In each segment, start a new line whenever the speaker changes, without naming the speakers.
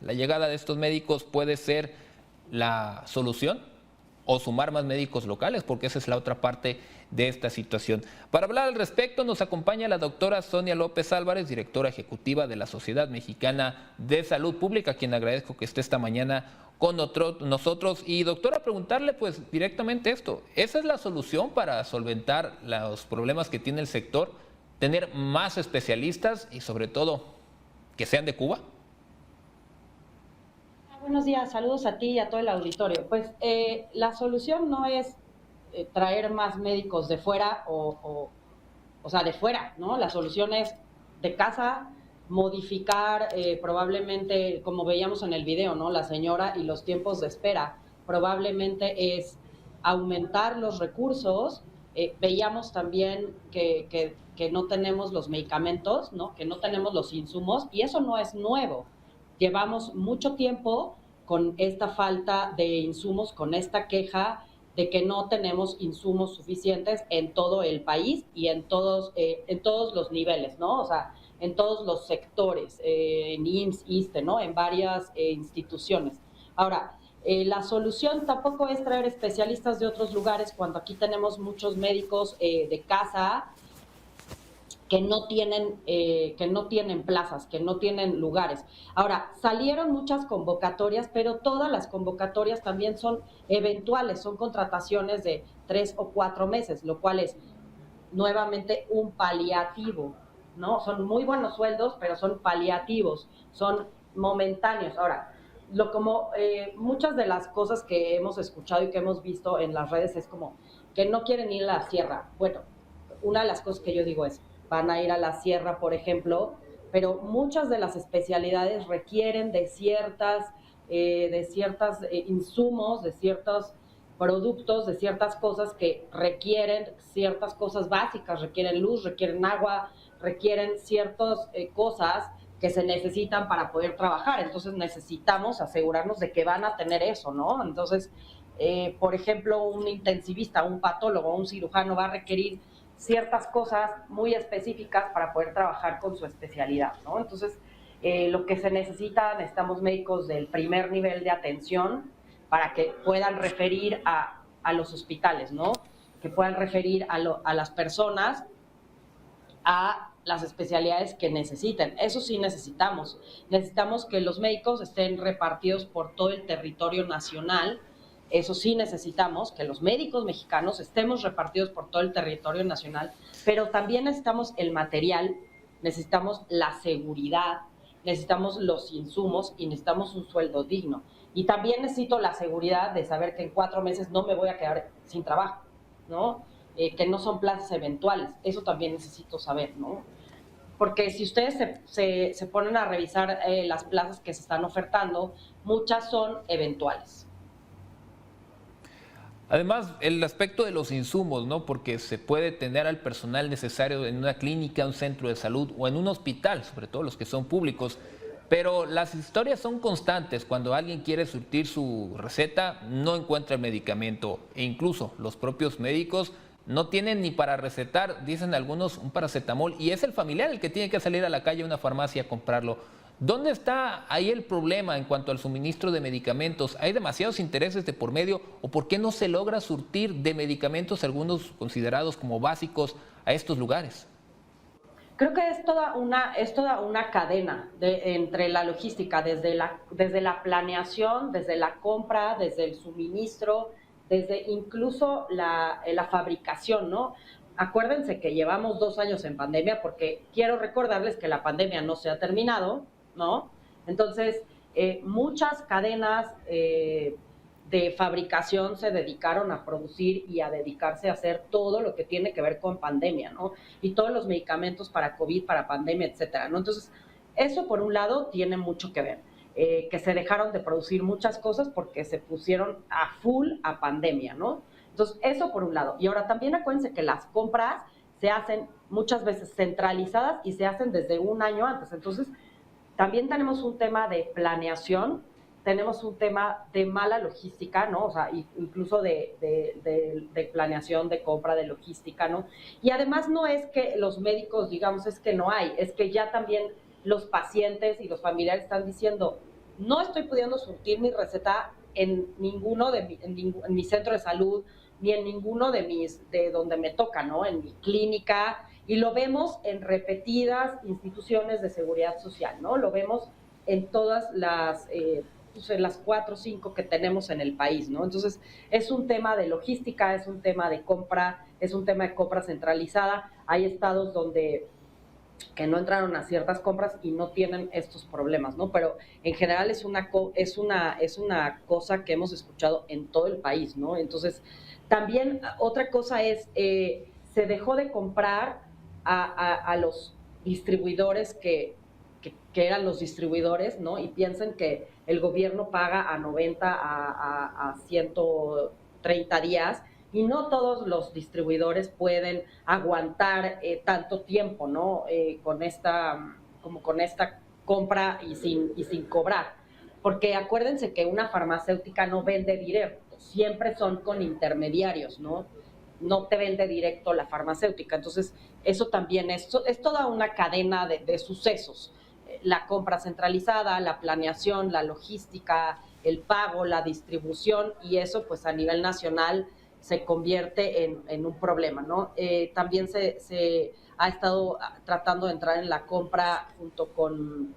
¿La llegada de estos médicos puede ser la solución o sumar más médicos locales? Porque esa es la otra parte de esta situación. Para hablar al respecto nos acompaña la doctora Sonia López Álvarez, directora ejecutiva de la Sociedad Mexicana de Salud Pública, a quien agradezco que esté esta mañana con nosotros. Y doctora, preguntarle pues directamente esto, ¿esa es la solución para solventar los problemas que tiene el sector? ¿Tener más especialistas y sobre todo que sean de Cuba?
Buenos días, saludos a ti y a todo el auditorio. Pues la solución no es traer más médicos de fuera o sea, de fuera, ¿no? La solución es de casa, modificar probablemente, como veíamos en el video, ¿no? La señora y los tiempos de espera, probablemente es aumentar los recursos. Veíamos también que no tenemos los medicamentos, ¿no? Que no tenemos los insumos, y eso no es nuevo. Llevamos mucho tiempo con esta falta de insumos, con esta queja de que no tenemos insumos suficientes en todo el país y en todos los niveles, ¿no? O sea, en todos los sectores, en IMSS, ISSSTE, ¿no? En varias instituciones. Ahora, la solución tampoco es traer especialistas de otros lugares cuando aquí tenemos muchos médicos de casa que no tienen plazas, que no tienen lugares. Ahora, salieron muchas convocatorias, pero todas las convocatorias también son eventuales, son contrataciones de 3 o 4 meses, lo cual es nuevamente un paliativo, ¿no? Son muy buenos sueldos, pero son paliativos, son momentáneos. Ahora, muchas de las cosas que hemos escuchado y que hemos visto en las redes es como que no quieren ir a la sierra. Bueno, una de las cosas que yo digo es, van a ir a la sierra, por ejemplo, pero muchas de las especialidades requieren de ciertas insumos, de ciertos productos, de ciertas cosas que requieren ciertas cosas básicas, requieren luz, requieren agua, requieren ciertas cosas que se necesitan para poder trabajar. Entonces necesitamos asegurarnos de que van a tener eso, ¿no? Entonces, por ejemplo, un intensivista, un patólogo, un cirujano va a requerir ciertas cosas muy específicas para poder trabajar con su especialidad, ¿no? Entonces, lo que se necesitamos médicos del primer nivel de atención para que puedan referir a los hospitales, ¿no? Que puedan referir a las personas a las especialidades que necesiten. Eso sí necesitamos. Necesitamos que los médicos estén repartidos por todo el territorio nacional. Eso sí necesitamos, que los médicos mexicanos estemos repartidos por todo el territorio nacional, pero también necesitamos el material, necesitamos la seguridad, necesitamos los insumos y necesitamos un sueldo digno. Y también necesito la seguridad de saber que en 4 meses no me voy a quedar sin trabajo, ¿no? Que no son plazas eventuales. Eso también necesito saber, ¿no? Porque si ustedes se ponen a revisar las plazas que se están ofertando, muchas son eventuales.
Además, el aspecto de los insumos, ¿no? Porque se puede tener al personal necesario en una clínica, un centro de salud o en un hospital, sobre todo los que son públicos, pero las historias son constantes. Cuando alguien quiere surtir su receta, no encuentra el medicamento e incluso los propios médicos no tienen ni para recetar, dicen algunos, un paracetamol, y es el familiar el que tiene que salir a la calle a una farmacia a comprarlo. ¿Dónde está ahí el problema en cuanto al suministro de medicamentos? ¿Hay demasiados intereses de por medio o por qué no se logra surtir de medicamentos, algunos considerados como básicos, a estos lugares?
Creo que es toda una cadena entre la logística, desde la planeación, desde la compra, desde el suministro, desde incluso la fabricación, ¿no? Acuérdense que llevamos 2 años en pandemia, porque quiero recordarles que la pandemia no se ha terminado, ¿no? Entonces, muchas cadenas de fabricación se dedicaron a producir y a dedicarse a hacer todo lo que tiene que ver con pandemia, ¿no? Y todos los medicamentos para COVID, para pandemia, etcétera, ¿no? Entonces, eso por un lado tiene mucho que ver, que se dejaron de producir muchas cosas porque se pusieron a full a pandemia, ¿no? Entonces, eso por un lado. Y ahora también acuérdense que las compras se hacen muchas veces centralizadas y se hacen desde un año antes. Entonces, también tenemos un tema de planeación, tenemos un tema de mala logística, ¿no? O sea, incluso de planeación, de compra, de logística, ¿no? Y además no es que los médicos, digamos, es que no hay, es que ya también los pacientes y los familiares están diciendo, no estoy pudiendo surtir mi receta en ninguno en mi centro de salud, ni en ninguno de donde me toca, ¿no? En mi clínica, y lo vemos en repetidas instituciones de seguridad social, ¿no? Lo vemos en todas pues en las 4 o 5 que tenemos en el país, ¿no? Entonces, es un tema de logística, es un tema de compra, es un tema de compra centralizada. Hay estados donde que no entraron a ciertas compras y no tienen estos problemas, ¿no? Pero en general es una cosa que hemos escuchado en todo el país, ¿no? Entonces, también otra cosa es, se dejó de comprar a los distribuidores que eran los distribuidores, ¿no? Y piensen que el gobierno paga a 90, a 130 días, y no todos los distribuidores pueden aguantar tanto tiempo, ¿no? Como con esta compra y sin cobrar. Porque acuérdense que una farmacéutica no vende directo, siempre son con intermediarios, ¿no? No te vende directo la farmacéutica. Entonces, eso también es toda una cadena de sucesos. La compra centralizada, la planeación, la logística, el pago, la distribución, y eso pues a nivel nacional se convierte en un problema, ¿no? También se ha estado tratando de entrar en la compra junto con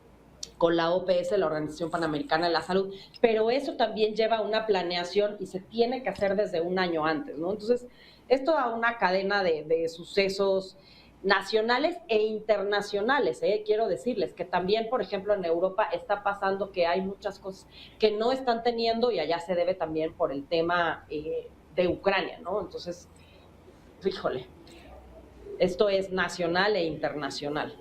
la OPS, la Organización Panamericana de la Salud, pero eso también lleva una planeación y se tiene que hacer desde un año antes, ¿no? Entonces, es toda una cadena de sucesos nacionales e internacionales, quiero decirles que también, por ejemplo, en Europa está pasando que hay muchas cosas que no están teniendo, y allá se debe también por el tema de Ucrania, ¿no? Entonces, híjole, esto es nacional e internacional.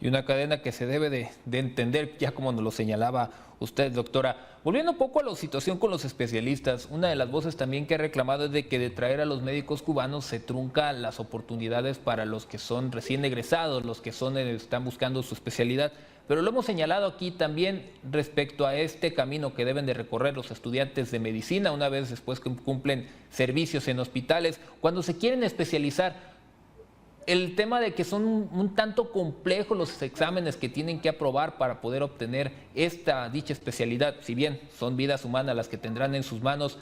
Y una cadena que se debe de entender, ya como nos lo señalaba usted, doctora. Volviendo un poco a la situación con los especialistas, una de las voces también que ha reclamado es de que de traer a los médicos cubanos se truncan las oportunidades para los que son recién egresados, los que están buscando su especialidad. Pero lo hemos señalado aquí también respecto a este camino que deben de recorrer los estudiantes de medicina una vez después que cumplen servicios en hospitales, cuando se quieren especializar. El tema de que son un tanto complejos los exámenes que tienen que aprobar para poder obtener dicha especialidad, si bien son vidas humanas las que tendrán en sus manos,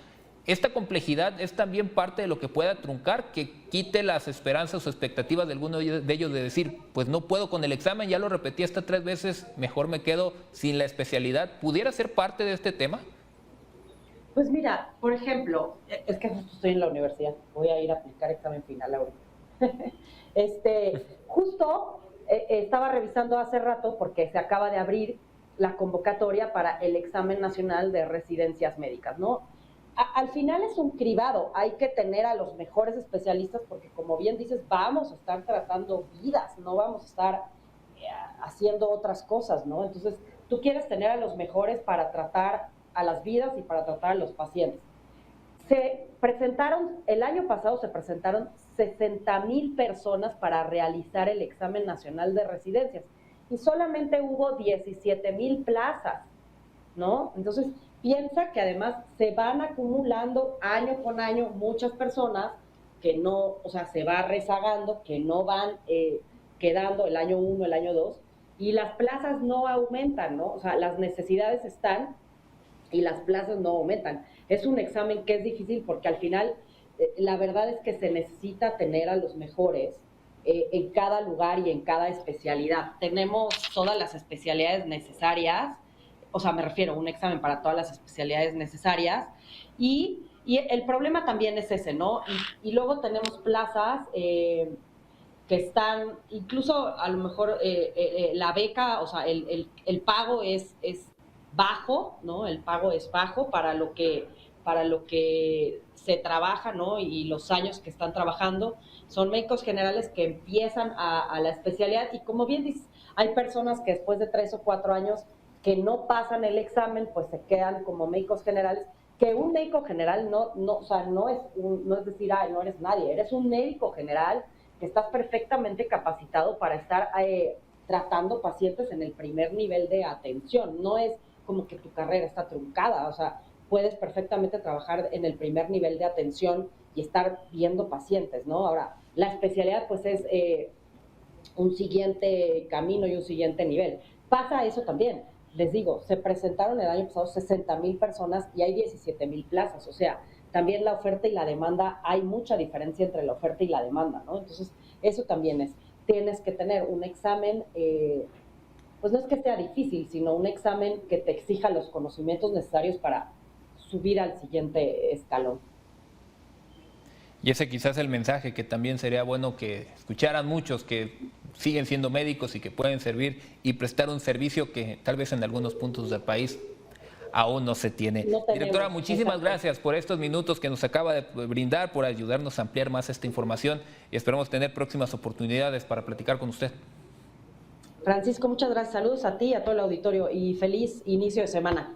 esta complejidad es también parte de lo que pueda truncar, que quite las esperanzas o expectativas de alguno de ellos de decir, pues no puedo con el examen, ya lo repetí hasta 3 veces, mejor me quedo sin la especialidad. ¿Pudiera ser parte de este tema?
Pues mira, por ejemplo, es que justo estoy en la universidad, voy a ir a aplicar examen final ahorita. Justo estaba revisando hace rato porque se acaba de abrir la convocatoria para el examen nacional de residencias médicas, ¿no? Al final es un cribado, hay que tener a los mejores especialistas porque, como bien dices, vamos a estar tratando vidas, no vamos a estar haciendo otras cosas, ¿no? Entonces, tú quieres tener a los mejores para tratar a las vidas y para tratar a los pacientes. El año pasado se presentaron 60,000 personas para realizar el examen nacional de residencias y solamente hubo 17,000 plazas, ¿no? Entonces, piensa que además se van acumulando año con año muchas personas que no, o sea, se va rezagando, que no van quedando el año 1, el año 2, y las plazas no aumentan, ¿no? O sea, las necesidades están y las plazas no aumentan. Es un examen que es difícil porque al final la verdad es que se necesita tener a los mejores en cada lugar y en cada especialidad. Tenemos todas las especialidades necesarias, o sea, me refiero a un examen para todas las especialidades necesarias, y el problema también es ese, ¿no? Y luego tenemos plazas que están, incluso a lo mejor la beca, o sea, el pago es bajo, ¿no? El pago es bajo para lo que se trabaja, ¿no? Y los años que están trabajando. Son médicos generales que empiezan a la especialidad y, como bien dices, hay personas que después de 3 o 4 años que no pasan el examen, pues se quedan como médicos generales, que un médico general o sea, no es decir, ay, no eres nadie, eres un médico general que estás perfectamente capacitado para estar tratando pacientes en el primer nivel de atención. No es como que tu carrera está truncada, o sea, puedes perfectamente trabajar en el primer nivel de atención y estar viendo pacientes, ¿no? Ahora, la especialidad pues es un siguiente camino y un siguiente nivel. Pasa eso también. les digo, se presentaron el año pasado 60,000 personas y hay 17,000 plazas. O sea, también la oferta y la demanda, hay mucha diferencia entre la oferta y la demanda, ¿no? Entonces, eso también es, tienes que tener un examen, pues no es que sea difícil, sino un examen que te exija los conocimientos necesarios para subir al siguiente escalón.
Y ese quizás es el mensaje que también sería bueno que escucharan muchos que siguen siendo médicos y que pueden servir y prestar un servicio que tal vez en algunos puntos del país aún no se tiene.
No
Directora,
tenemos,
muchísimas
exacto.
gracias por estos minutos que nos acaba de brindar, por ayudarnos a ampliar más esta información y esperamos tener próximas oportunidades para platicar con usted.
Francisco, muchas gracias. Saludos a ti y a todo el auditorio y feliz inicio de semana.